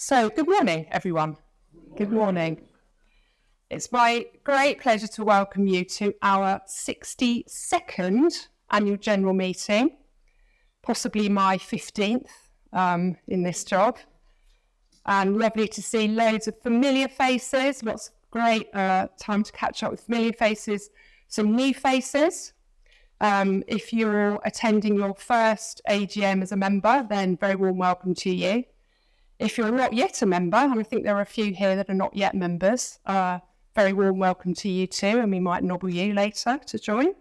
So, good morning, everyone. Good morning. It's my great pleasure to welcome you to our 62nd annual general meeting, possibly my 15th in this job. And lovely to see loads of familiar faces, lots of great time to catch up with familiar faces, some new faces. If you're attending your first AGM as a member, then very warm welcome to you. If you're not yet a member, and I think there are a few here that are not yet members, very warm welcome to you too, and we might nobble you later to join.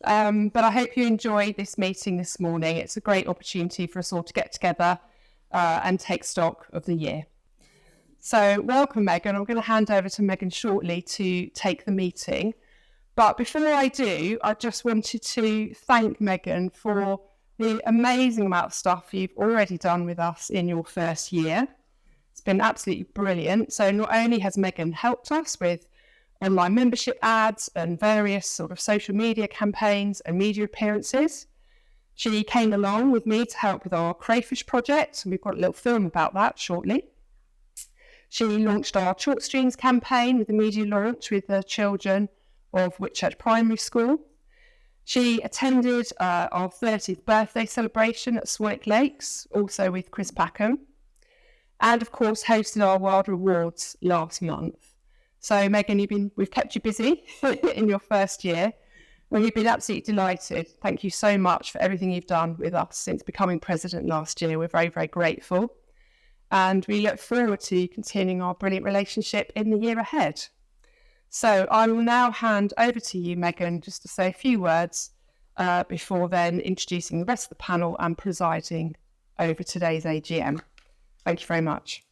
But I hope you enjoyed this meeting this morning. It's a great opportunity for us all to get together and take stock of the year. So welcome, Megan. I'm going to hand over to Megan shortly to take the meeting. But before I do, I just wanted to thank Megan for the amazing amount of stuff you've already done with us in your first year. It's been absolutely brilliant. So not only has Megan helped us with online membership ads and various sort of social media campaigns and media appearances, she came along with me to help with our crayfish project, and we've got a little film about that shortly. She launched our Chalk Streams campaign with the media launch with the children of Wight Primary School. She attended our 30th birthday celebration at Swanwick Lakes, also with Chris Packham, and of course hosted our Wild Rewards last month. So Megan, we've kept you busy in your first year. Well, you've been absolutely delighted. Thank you so much for everything you've done with us since becoming president last year. We're very, very grateful. And we look forward to continuing our brilliant relationship in the year ahead. So I will now hand over to you, Megan, just to say a few words before then introducing the rest of the panel and presiding over today's AGM. Thank you very much.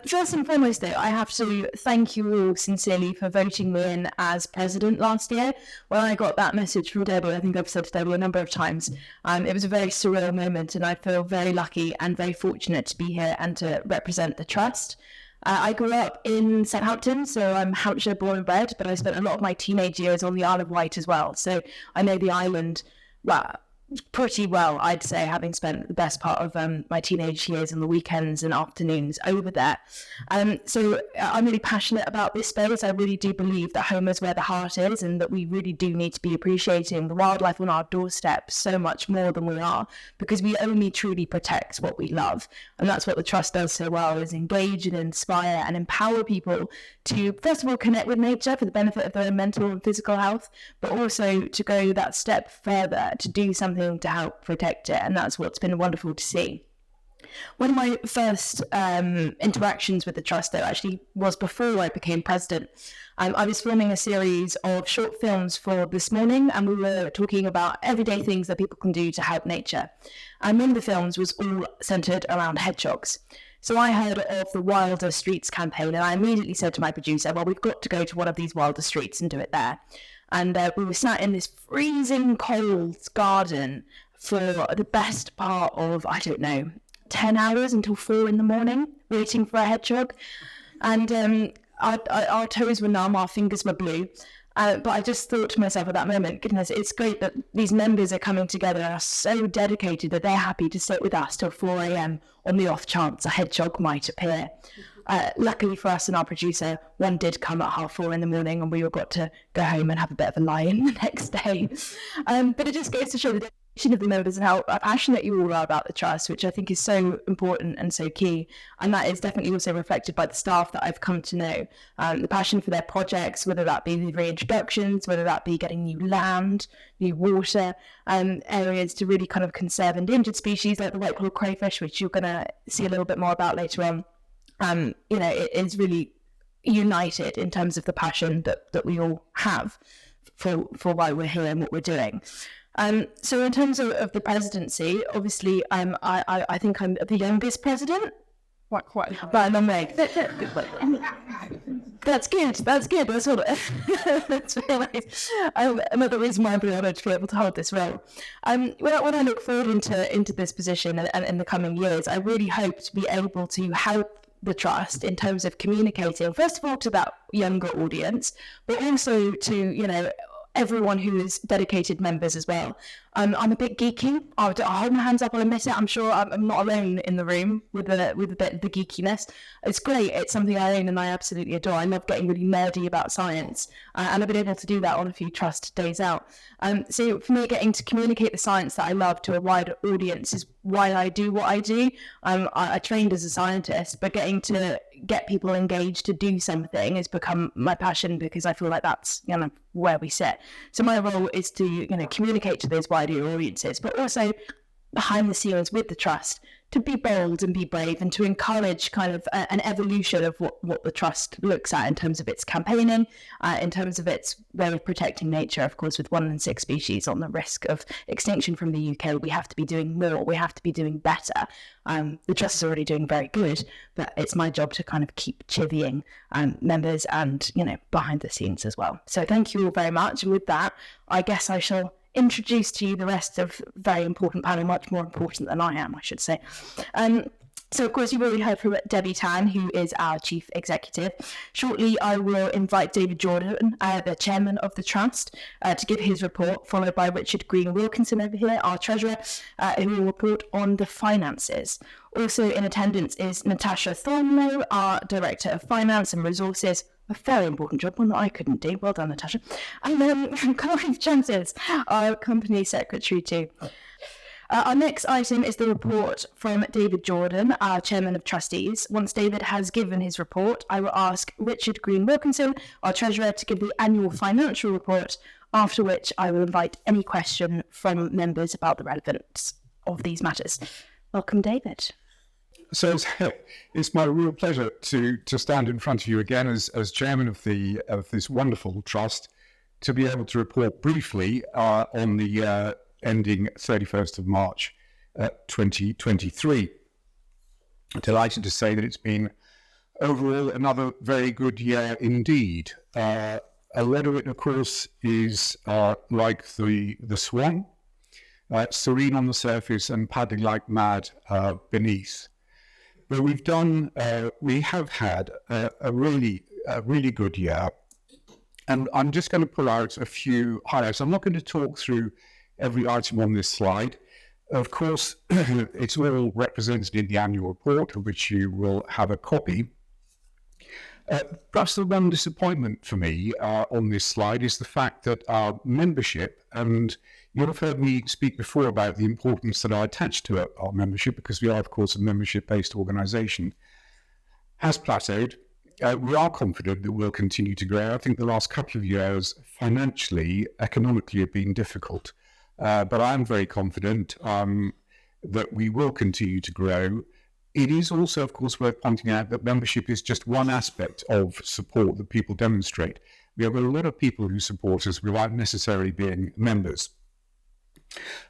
First and foremost, though, I have to thank you all sincerely for voting me in as president last year. When I got that message from Deborah, I think I've said to Deborah a number of times, it was a very surreal moment, and I feel very lucky and very fortunate to be here and to represent the Trust. I grew up in Southampton, so I'm Hampshire born and bred, but I spent a lot of my teenage years on the Isle of Wight as well. So I know the island, well, pretty well, I'd say, having spent the best part of my teenage years on the weekends and afternoons over there. So I'm really passionate about this space. I really do believe that home is where the heart is, and that we really do need to be appreciating the wildlife on our doorstep so much more than we are, because we only truly protect what we love. And that's what the Trust does so well, is engage and inspire and empower people to, first of all, connect with nature for the benefit of their mental and physical health, but also to go that step further to do something to help protect it. And that's what's been wonderful to see. One of my first interactions with the Trust, though, actually was before I became president. I was filming a series of short films for This Morning, and we were talking about everyday things that people can do to help nature. And one of the films was all centred around hedgehogs. So I heard of the Wilder Streets campaign, and I immediately said to my producer, well, we've got to go to one of these Wilder Streets and do it there. And we were sat in this freezing cold garden for the best part of, 10 hours until 4 a.m, waiting for a hedgehog. And our toes were numb, our fingers were blue. But I just thought to myself at that moment, goodness, it's great that these members are coming together and are so dedicated that they're happy to sit with us till 4 a.m. on the off chance a hedgehog might appear. Luckily for us and our producer, one did come at 4:30 in the morning, and we all got to go home and have a bit of a lie-in the next day. But it just goes to show the dedication of the members and how passionate you all are about the Trust, which I think is so important and so key. And that is definitely also reflected by the staff that I've come to know. The passion for their projects, whether that be the reintroductions, whether that be getting new land, new water, areas to really kind of conserve endangered species like the white-clawed crayfish, which you're going to see a little bit more about later on. It is really united in terms of the passion that we all have for why we're here and what we're doing. So in terms of the presidency, obviously, I think I'm the youngest president. Quite by a long way. That's good. That's all. That's really nice. Another reason why I'm really honoured to be able to hold this role. When I look forward into this position and in the coming years, I really hope to be able to help the Trust in terms of communicating, first of all, to that younger audience, but also to, everyone who is dedicated members as well. I'm a bit geeky. I'll hold my hands up, I'll admit it. I'm sure I'm not alone in the room with a bit of the geekiness. It's great. It's something I own and I absolutely adore. I love getting really nerdy about science, and I've been able to do that on a few trust days out. So for me, getting to communicate the science that I love to a wider audience is why I do what I do. I trained as a scientist, but getting to get people engaged to do something has become my passion, because I feel like that's where we sit. So my role is to communicate to those wider audiences, but also behind the scenes with the trust, to be bold and be brave, and to encourage kind of an evolution of what the trust looks at in terms of its campaigning, in terms of its way of protecting nature. Of course, with 1 in 6 species on the risk of extinction from the UK, we have to be doing more, we have to be doing better. The trust is already doing very good, but it's my job to kind of keep chivying members and, behind the scenes as well. So thank you all very much. And with that, I guess I shall introduce to you the rest of very important panel, much more important than I am, I should say. So, of course, you've already heard from Debbie Tan, who is our Chief Executive. Shortly, I will invite David Jordan, the Chairman of the Trust, to give his report, followed by Richard Green-Wilkinson over here, our Treasurer, who will report on the finances. Also in attendance is Natasha Thornlow, our Director of Finance and Resources. A very important job, one that I couldn't do. Well done, Natasha. And then Clive Chances, our Company Secretary too. Our next item is the report from David Jordan, our Chairman of Trustees. Once David has given his report, I will ask Richard Green-Wilkinson, our Treasurer, to give the annual financial report, after which I will invite any question from members about the relevance of these matters. Welcome, David. So it's my real pleasure to stand in front of you again as chairman of this wonderful trust, to be able to report briefly on the ending 31st of March 2023. Delighted to say that it's been overall another very good year indeed. A letter, of course, is like the swan, serene on the surface and paddling like mad beneath. But we have had a really good year, and I'm just going to pull out a few highlights. I'm not going to talk through every item on this slide. Of course, it's all represented in the annual report, of which you will have a copy. Perhaps the one disappointment for me on this slide is the fact that our membership, and you'll have heard me speak before about the importance that I attach to our membership, because we are, of course, a membership-based organisation, has plateaued. We are confident that we'll continue to grow. I think the last couple of years, financially, economically, have been difficult. But I'm very confident that we will continue to grow. It is also, of course, worth pointing out that membership is just one aspect of support that people demonstrate. We have a lot of people who support us without necessarily being members.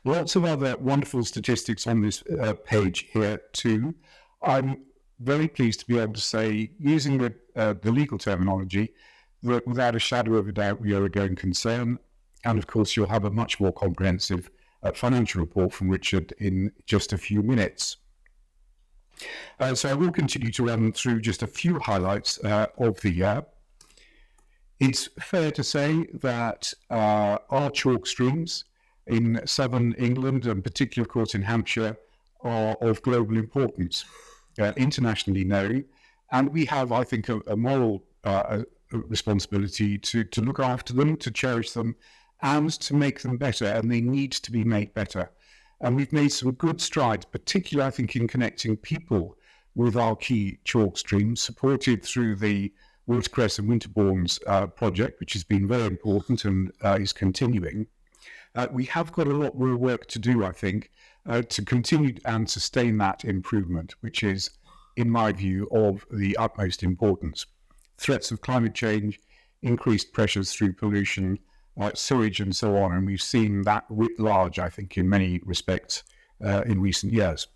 Lots of other wonderful statistics on this page here too. I'm very pleased to be able to say, using the legal terminology, that without a shadow of a doubt we are a going concern. And of course you'll have a much more comprehensive financial report from Richard in just a few minutes. So I will continue to run through just a few highlights of the year. It's fair to say that our chalk streams in southern England, and particularly, of course, in Hampshire, are of global importance, internationally known. And we have, I think, a moral responsibility to look after them, to cherish them, and to make them better. And they need to be made better. And we've made some good strides, particularly, I think, in connecting people with our key chalk streams, supported through the Watercress and Winterbourne's project, which has been very important and is continuing. We have got a lot more work to do, I think, to continue and sustain that improvement, which is, in my view, of the utmost importance. Threats of climate change, increased pressures through pollution, sewage and so on, and we've seen that writ large, I think, in many respects in recent years.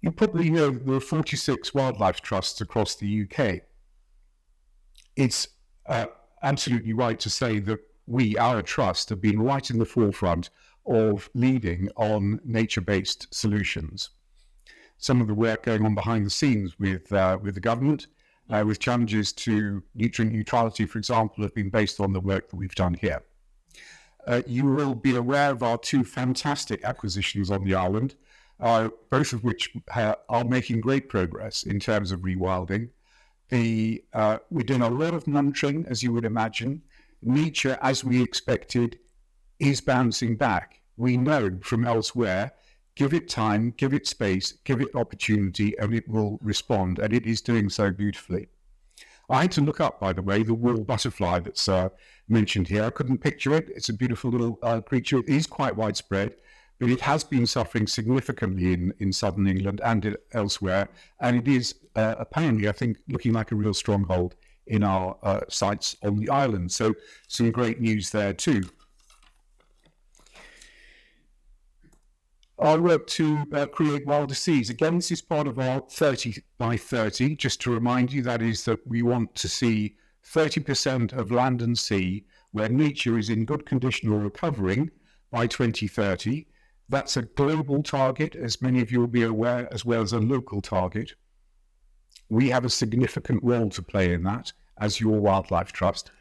You probably know there are 46 wildlife trusts across the UK. It's absolutely right to say that we, our trust, have been right in the forefront of leading on nature-based solutions. Some of the work going on behind the scenes with the government with challenges to nutrient neutrality, for example, have been based on the work that we've done here. You will be aware of our two fantastic acquisitions on the island, both of which are making great progress in terms of rewilding. We're doing a lot of nurturing, as you would imagine. Nature, as we expected, is bouncing back. We know from elsewhere, give it time, give it space, give it opportunity, and it will respond, and it is doing so beautifully. I had to look up, by the way, the wool butterfly that's mentioned here. I couldn't picture it. It's a beautiful little creature. It is quite widespread, but it has been suffering significantly in southern England and elsewhere, and it is apparently, I think, looking like a real stronghold in our sites on the island. So some great news there too. Our work to create wilder seas. Again, this is part of our 30 by 30. Just to remind you, that is that we want to see 30% of land and sea where nature is in good condition or recovering by 2030. That's a global target, as many of you will be aware, as well as a local target. We have a significant role to play in that as your Wildlife Trust.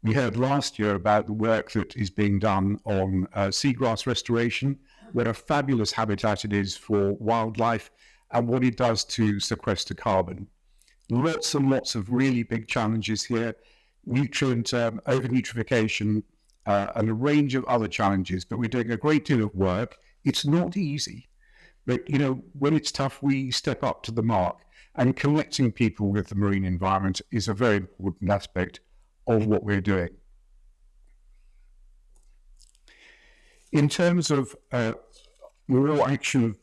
We heard last year about the work that is being done on seagrass restoration, what a fabulous habitat it is for wildlife and what it does to sequester carbon. Lots and lots of really big challenges here, nutrient over-nutrification and a range of other challenges, but we're doing a great deal of work. It's not easy, but when it's tough, we step up to the mark, and connecting people with the marine environment is a very important aspect of what we're doing. In terms of real action,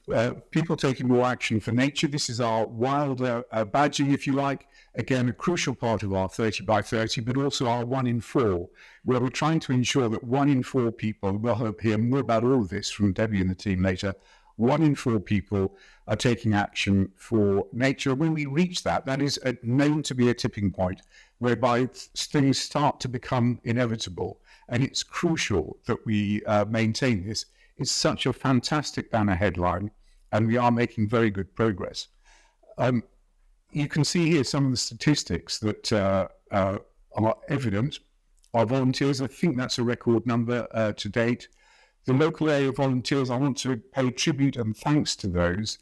people taking more action for nature, this is our wild badging, if you like. Again, a crucial part of our 30 by 30, but also our 1 in 4, where we're trying to ensure that 1 in 4 people, we'll hear more about all of this from Debbie and the team later, 1 in 4 people are taking action for nature. When we reach that, that is known to be a tipping point, whereby things start to become inevitable. And it's crucial that we maintain this. It's such a fantastic banner headline, and we are making very good progress. You can see here some of the statistics that are evident. Our volunteers, I think that's a record number to date. The local area volunteers, I want to pay tribute and thanks to those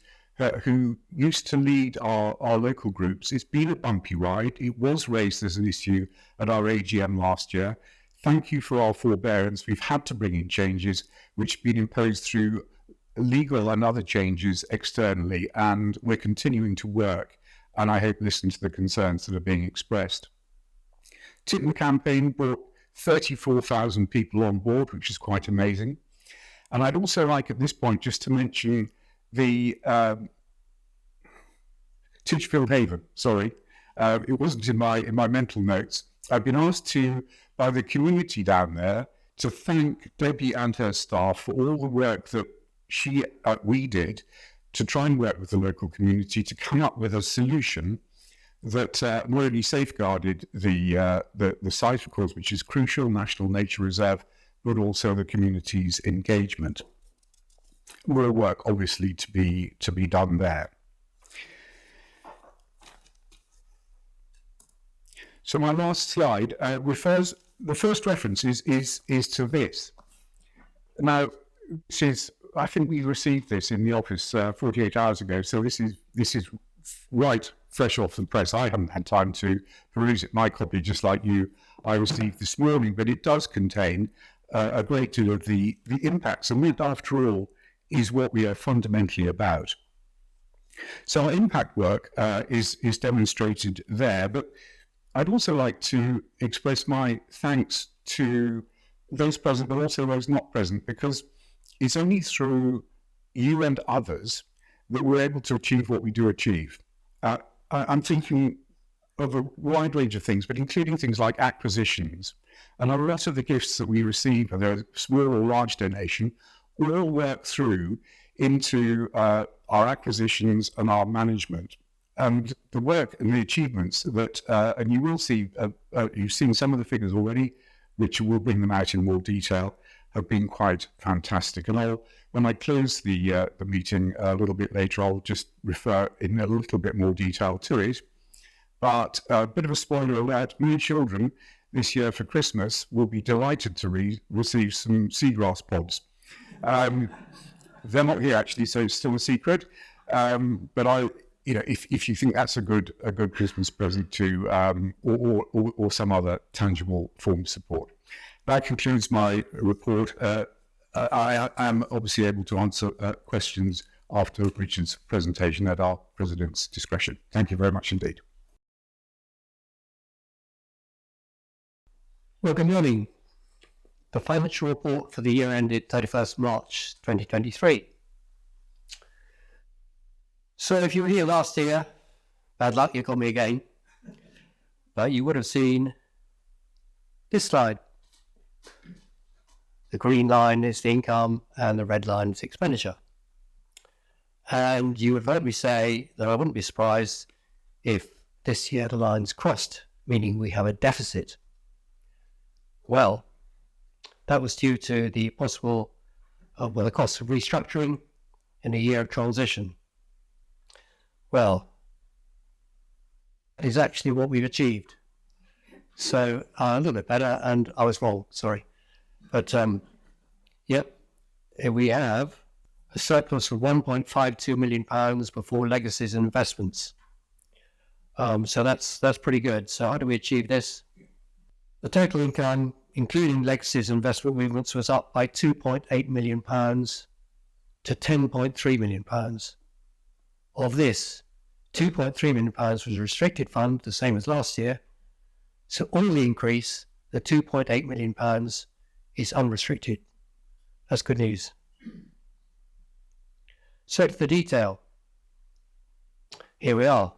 who used to lead our local groups. It's been a bumpy ride. It was raised as an issue at our AGM last year. Thank you for our forbearance. We've had to bring in changes which have been imposed through legal and other changes externally, and we're continuing to work, and I hope listen to the concerns that are being expressed. Titten campaign brought 34,000 people on board, which is quite amazing. And I'd also like at this point just to mention the Titchfield Haven, it wasn't in my mental notes. I've been asked by the community down there to thank Debbie and her staff for all the work that we did to try and work with the local community to come up with a solution that not only safeguarded the site, of course, which is crucial, National Nature Reserve, but also the community's engagement. More work, obviously, to be done there. So my last slide refers. The first reference is to this. Now, I think we received this in the office 48 hours ago. So this is right fresh off the press. I haven't had time to peruse it. My copy, just like you, I received this morning, but it does contain a great deal of the impacts, and that, after all, is what we are fundamentally about. So our impact work is demonstrated there, but I'd also like to express my thanks to those present, but also those not present, because it's only through you and others that we're able to achieve what we do achieve. I'm thinking of a wide range of things, but including things like acquisitions. And a lot of the gifts that we receive, whether a small or large donation, will work through into our acquisitions and our management. And the work and the achievements that, and you will see, you've seen some of the figures already, which will bring them out in more detail, have been quite fantastic. And when I close the meeting a little bit later, I'll just refer in a little bit more detail to it. But a bit of a spoiler alert, many children this year for Christmas will be delighted to receive some seagrass pods. They're not here actually, so it's still a secret. But if you think that's a good Christmas present to, or some other tangible form of support. That concludes my report. I am obviously able to answer questions after Richard's presentation at our President's discretion. Thank you very much indeed. Well, good morning. The financial report for the year ended 31st March 2023. So if you were here last year, bad luck, you got me again. But you would have seen this slide. The green line is the income and the red line is expenditure. And you would have heard me say that I wouldn't be surprised if this year the lines crossed, meaning we have a deficit. Well, that was due to the possible, the cost of restructuring in a year of transition. Well, that is actually what we've achieved. So a little bit better, and I was wrong, sorry. But yep, we have a surplus of £1.52 million before legacies and investments. So that's pretty good. So how do we achieve this? The total income, including legacies and investment movements, was up by £2.8 million to £10.3 million. Of this, £2.3 million was restricted fund, the same as last year. So all the increase, the £2.8 million, is unrestricted. That's good news. So to the detail. Here we are.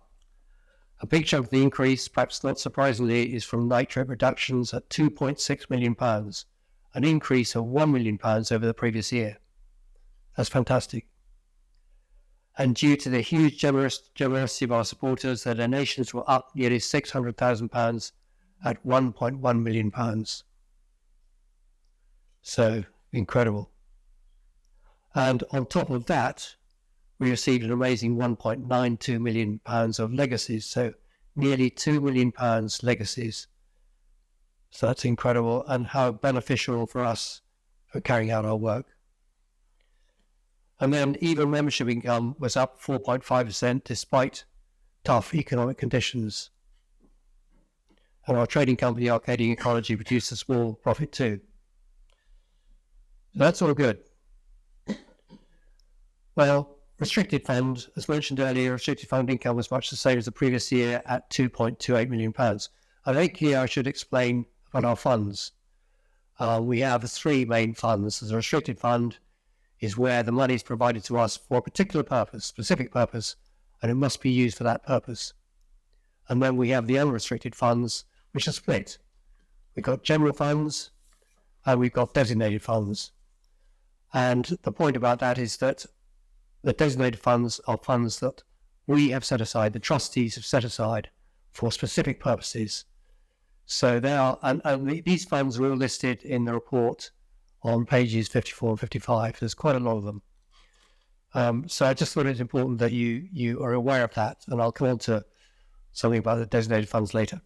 A big chunk of the increase, perhaps not surprisingly, is from nitrate reductions at £2.6 million, an increase of £1 million over the previous year. That's fantastic. And due to the huge generosity of our supporters, their donations were up nearly £600,000 at £1.1 million. So, incredible. And on top of that, we received an amazing £1.92 million of legacies, so nearly £2 million legacies. So that's incredible, and how beneficial for us for carrying out our work. And then even membership income was up 4.5% despite tough economic conditions. And our trading company, Arcadian Ecology, produced a small profit too. So that's all good. Well, restricted fund, as mentioned earlier, restricted fund income was much the same as the previous year at £2.28 million. I think here I should explain about our funds. We have three main funds. The restricted fund is where the money is provided to us for a particular purpose, specific purpose, and it must be used for that purpose. And then we have the unrestricted funds, which are split. We've got general funds and we've got designated funds. And the point about that is that the designated funds are funds that we have set aside, the trustees have set aside for specific purposes. So they are, and these funds are all listed in the report on pages 54 and 55. There's quite a lot of them. So I just thought it's important that you are aware of that, and I'll come on to something about the designated funds later.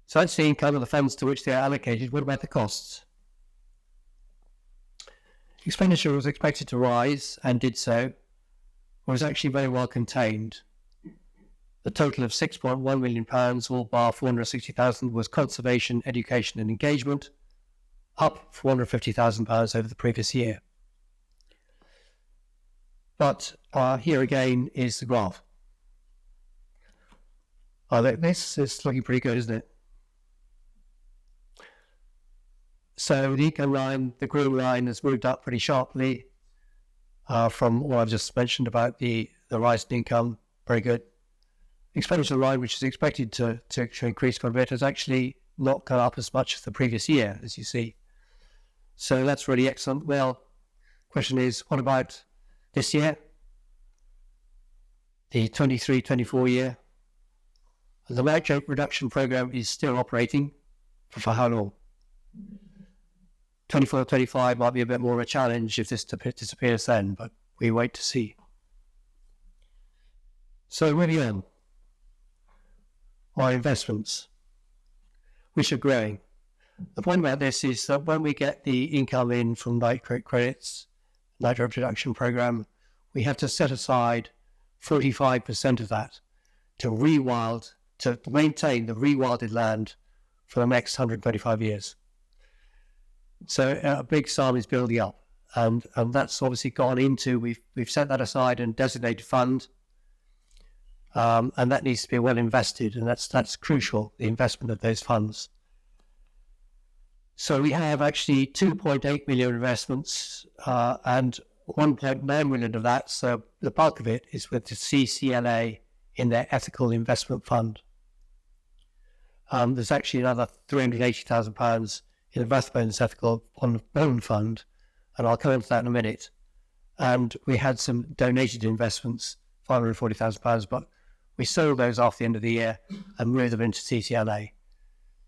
So that's the income of the funds to which they are allocated. What about the costs? Expenditure was expected to rise, and did so, was actually very well contained. The total of £6.1 million, all bar £460,000, was conservation, education and engagement, up £450,000 over the previous year. But here again is the graph. This is looking pretty good, isn't it? So the income line, the green line, has moved up pretty sharply from what I've just mentioned about the rise in income. Very good. Expenditure line, which is expected to increase quite a bit, has actually not gone up as much as the previous year, as you see. So that's really excellent. Well, question is, what about this year? The 23-24 year? The nitrate reduction program is still operating. For how long? 24-25 might be a bit more of a challenge if this disappears then, but we wait to see. So moving on. our investments, which are growing. The point about this is that when we get the income in from nitrate credits, nitrate reduction program, we have to set aside 45% of that to maintain the rewilded land for the next 125 years. So a big sum is building up, and that's obviously gone into, we've set that aside and designated fund, and that needs to be well invested, and that's crucial, the investment of those funds. So we have actually 2.8 million investments, and 1.9 million of that, so the bulk of it is with the CCLA in their ethical investment fund. There's actually another £380,000 in the Rathbones Ethical Bond Fund, and I'll come into that in a minute. And we had some donated investments, £540,000, but we sold those after the end of the year and moved them into CCLA.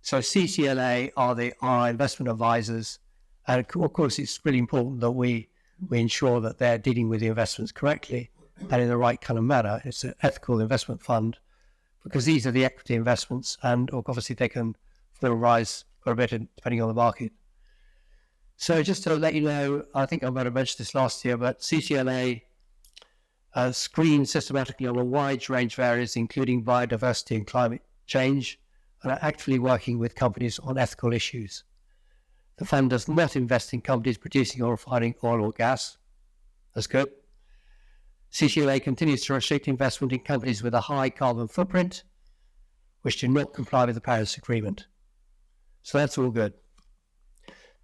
So CCLA are our investment advisors, and of course it's really important that we ensure that they're dealing with the investments correctly and in the right kind of manner. It's an ethical investment fund, because these are the equity investments, and obviously they can rise for a bit depending on the market. So just to let you know, I think I might have mentioned this last year, but CCLA screens systematically on a wide range of areas, including biodiversity and climate change, and are actively working with companies on ethical issues. The fund does not invest in companies producing or refining oil or gas. That's good. CCLA continues to restrict investment in companies with a high carbon footprint, which do not comply with the Paris Agreement. So that's all good.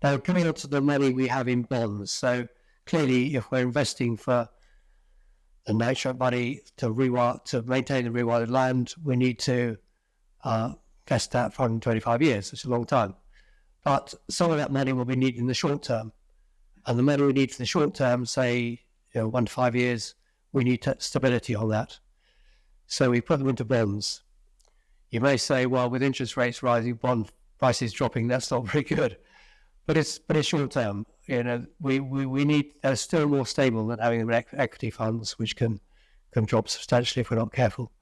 Now, coming on to the money we have in bonds. So clearly, if we're investing for the nitrate money to maintain the rewilded land, we need to invest that for 125 years. It's a long time. But some of that money will be needed in the short term. And the money we need for the short term, say 1 to 5 years, we need stability on that. So we put them into bonds. You may say, well, with interest rates rising, bond prices dropping, that's not very good. But it's short term. We need, they're still more stable than having equity funds, which can drop substantially if we're not careful.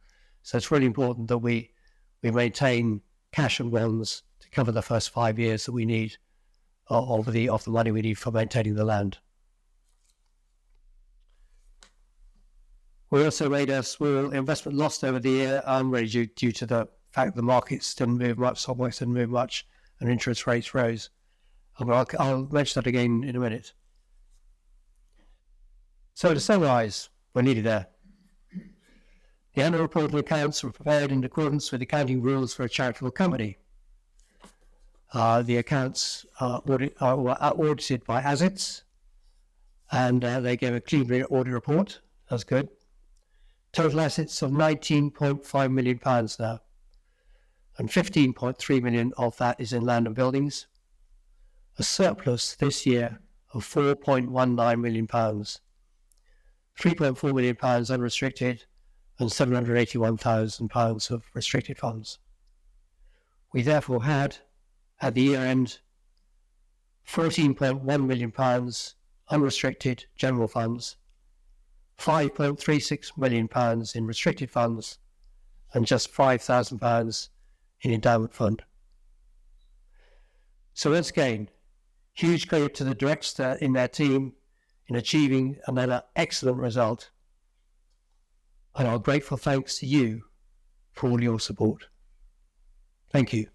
So it's really important that we maintain cash and bonds to cover the first 5 years that we need of the money we need for maintaining the land. We also made a small investment loss over the year, really due to the fact the markets didn't move much, stock markets didn't move much, and interest rates rose. I'll mention that again in a minute. So to summarise, we're nearly there. The annual report and accounts were prepared in accordance with accounting rules for a charitable company. The accounts were audited by ASITS, and they gave a clean audit report. That's good. Total assets of £19.5 million now, and 15.3 million of that is in land and buildings. A surplus this year of £4.19 million, £3.4 million unrestricted, and £781,000 of restricted funds. We therefore had, at the year end, £14.1 million unrestricted general funds, £5.36 million in restricted funds, and just £5,000 in endowment fund. So once again, huge credit to the directors in their team in achieving another excellent result, and our grateful thanks to you for all your support. Thank you.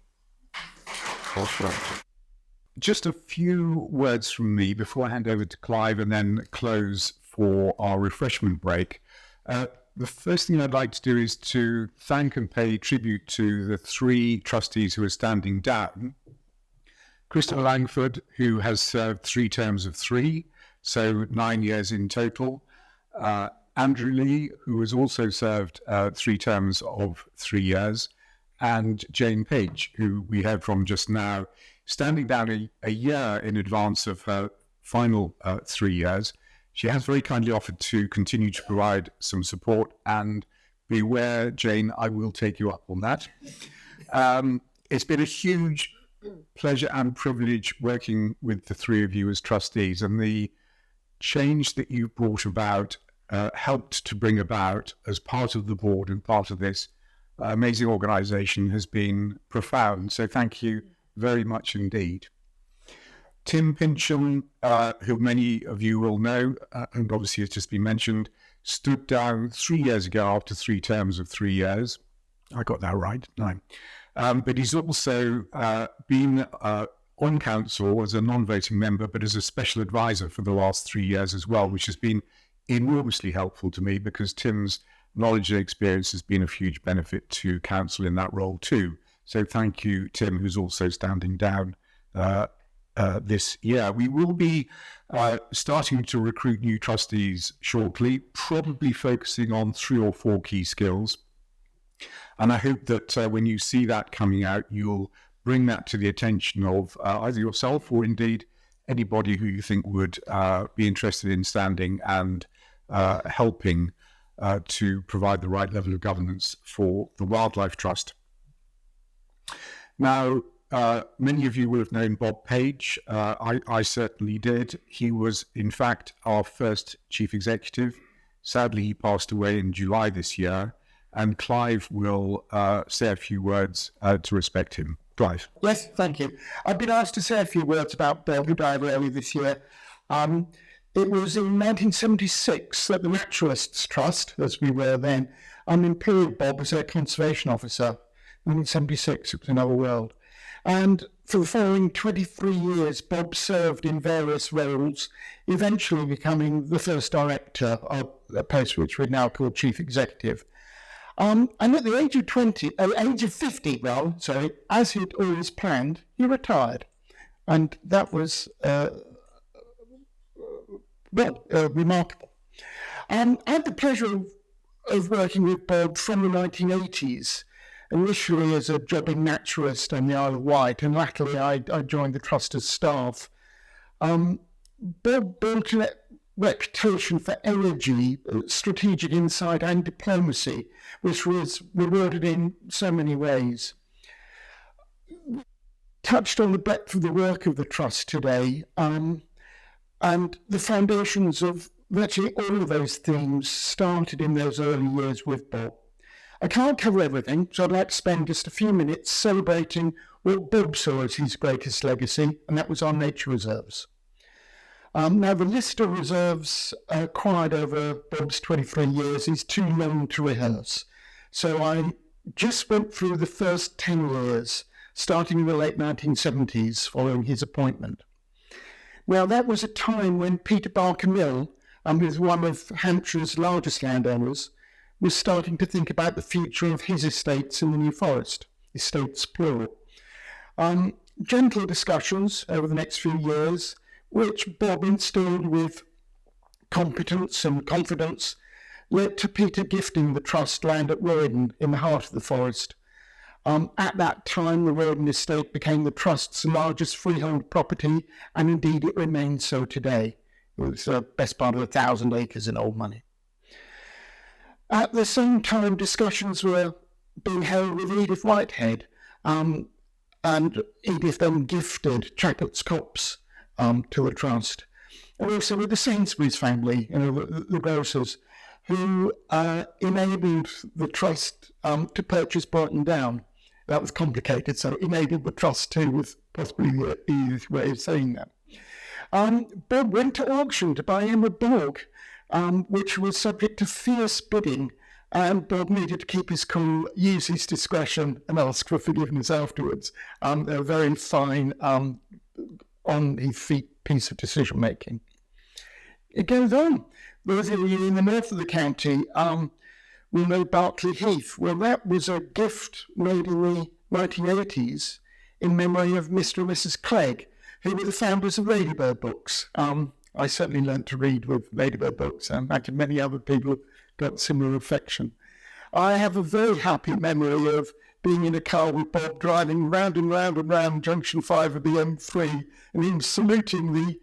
Just a few words from me before I hand over to Clive and then close for our refreshment break. The first thing I'd like to do is to thank and pay tribute to the 3 trustees who are standing down. Christopher Langford, who has served 3 terms of 3, so 9 years in total. Andrew Lee, who has also served 3 terms of 3 years. And Jane Page, who we heard from just now, standing down a year in advance of her final 3 years. She has very kindly offered to continue to provide some support, and beware, Jane, I will take you up on that. It's been a huge pleasure and privilege working with the 3 of you as trustees, and the change that you brought about, helped to bring about as part of the board and part of this amazing organisation has been profound. So thank you very much indeed. Tim Pincham, who many of you will know, and obviously has just been mentioned, stood down 3 years ago after 3 terms of 3 years. I got that right, no. But he's also been on council as a non-voting member, but as a special advisor for the last 3 years as well, which has been enormously helpful to me because Tim's knowledge and experience has been of huge benefit to council in that role too. So thank you, Tim, who's also standing down this year. We will be starting to recruit new trustees shortly, probably focusing on 3 or 4 key skills. And I hope that when you see that coming out, you'll bring that to the attention of either yourself or indeed anybody who you think would be interested in standing and helping to provide the right level of governance for the Wildlife Trust. Now, many of you will have known Bob Page. I certainly did. He was, in fact, our first chief executive. Sadly, he passed away in July this year, and Clive will say a few words to respect him. Clive. Yes, thank you. I've been asked to say a few words about Bob, who died early this year. It was in 1976 that the Naturalists Trust, as we were then, employed Bob as their conservation officer. 1976, it was another world. And for the following 23 years, Bob served in various roles, eventually becoming the first director of a post which we now call chief executive. And at the age of 50, as he'd always planned, he retired. And that was remarkable. I had the pleasure of working with Bob from the 1980s, initially as a jobbing naturalist on the Isle of Wight, and latterly I joined the Trust as staff. Bob built a reputation for energy, strategic insight and diplomacy, which was rewarded in so many ways. Touched on the breadth of the work of the Trust today, and the foundations of virtually all of those themes started in those early years with Bob. I can't cover everything, so I'd like to spend just a few minutes celebrating what Bob saw as his greatest legacy, and that was our nature reserves. Now, the list of reserves acquired over Bob's 23 years is too long to rehearse, so I just went through the first 10 years, starting in the late 1970s following his appointment. Well, that was a time when Peter Barker Mill, who was one of Hampshire's largest landowners, was starting to think about the future of his estates in the New Forest, estates plural. Gentle discussions over the next few years, which Bob instilled with competence and confidence, led to Peter gifting the Trust land at Roydon in the heart of the forest. At that time, the Roydon estate became the Trust's largest freehold property, and indeed it remains so today. It was the best part of 1,000 acres in old money. At the same time, discussions were being held with Edith Whitehead, and Edith then gifted Chapel's Copse to the Trust. And also with the Sainsbury's family, the grocers, who enabled the Trust to purchase Brighton Down. That was complicated, so enabled the Trust too, was possibly the easiest way of saying that. Bob went to auction to buy Emma Borg, which was subject to fierce bidding, and Bob needed to keep his cool, use his discretion, and ask for forgiveness afterwards. A very fine, on-his-feet piece of decision-making. It goes on. Those of you in the north of the county will know Berkeley Heath. Well, that was a gift made in the 1980s in memory of Mr. and Mrs. Clegg, who were the founders of Ladybird Books. I certainly learnt to read with Ladybird Books, and I imagine many other people got similar affection. I have a very happy memory of being in a car with Bob driving round and round and round Junction 5 of the M3, and him saluting the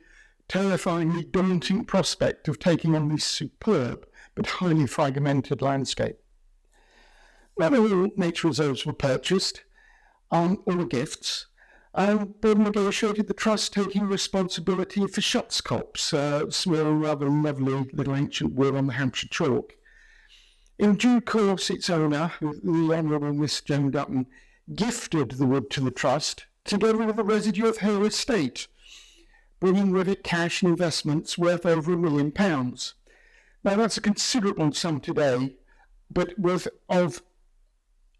terrifyingly daunting prospect of taking on this superb but highly fragmented landscape. Not all nature reserves were purchased, all gifts. Bob negotiated the Trust taking responsibility for Shotts Copse, a small, rather lovely little ancient wood on the Hampshire chalk. In due course, its owner, the Honourable Miss Joan Dutton, gifted the wood to the Trust, together with the residue of her estate, bringing with it cash and investments worth over £1 million. Now, that's a considerable sum today, but was of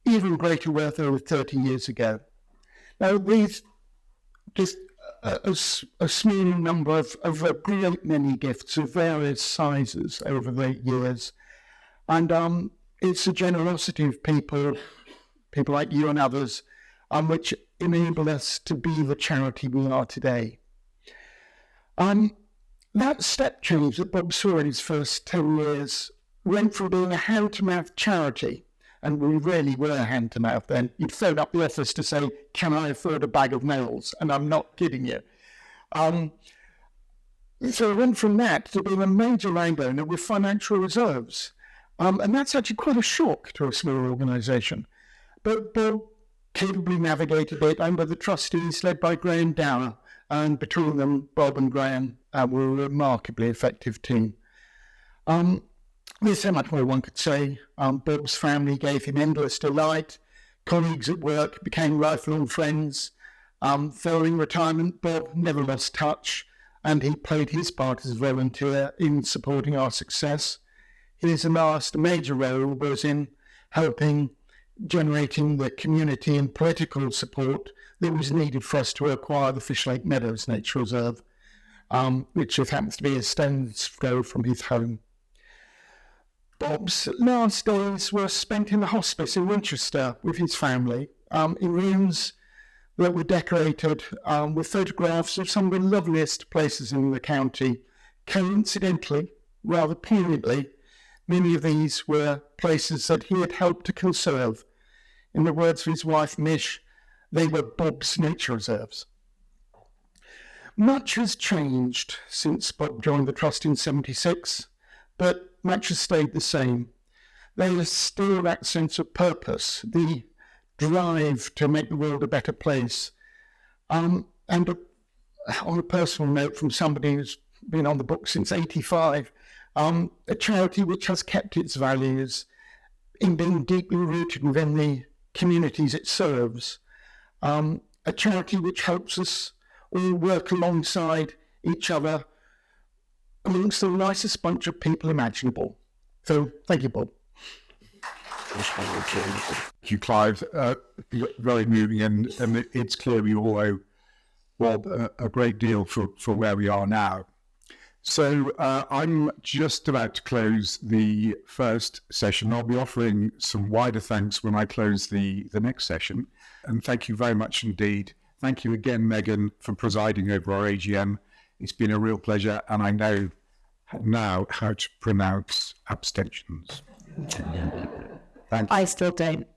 even greater worth over 30 years ago. Now, these just a small number of a great many gifts of various sizes over the years. And it's the generosity of people like you and others, which enable us to be the charity we are today. That step change that Bob saw in his first 10 years went from being a hand-to-mouth charity, and we really were hand-to-mouth then. You'd phone up the office to say, can I afford a bag of nails? And I'm not kidding you. So it went from that to being a major landowner with financial reserves. And that's actually quite a shock to a small organisation. But Bob capably navigated it under the trustees led by Graham Dower. And between them, Bob and Graham were a remarkably effective team. There's so much more one could say. Bob's family gave him endless delight. Colleagues at work became lifelong friends. Following retirement, Bob never lost touch, and he played his part as a volunteer in supporting our success. His last major role was in helping generating the community and political support that was needed for us to acquire the Fish Lake Meadows Nature Reserve, which happens to be a stone's throw from his home. Bob's last days were spent in the hospice in Winchester with his family, in rooms that were decorated with photographs of some of the loveliest places in the county. Coincidentally, rather poignantly, many of these were places that he had helped to conserve. In the words of his wife, Mish, they were Bob's nature reserves. Much has changed since Bob joined the Trust in '76, but much has stayed the same. There is still that sense of purpose, the drive to make the world a better place. And on a personal note from somebody who's been on the book since '85, a charity which has kept its values in being deeply rooted within the communities it serves. A charity which helps us all work alongside each other amongst the nicest bunch of people imaginable. So, thank you, Bob. Thank you, Clive. Very moving, and it's clear we all owe Bob a great deal for where we are now. So I'm just about to close the first session. I'll be offering some wider thanks when I close the next session. And thank you very much indeed. Thank you again, Megan, for presiding over our AGM. It's been a real pleasure, and I know now how to pronounce abstentions. Thank you. I still don't.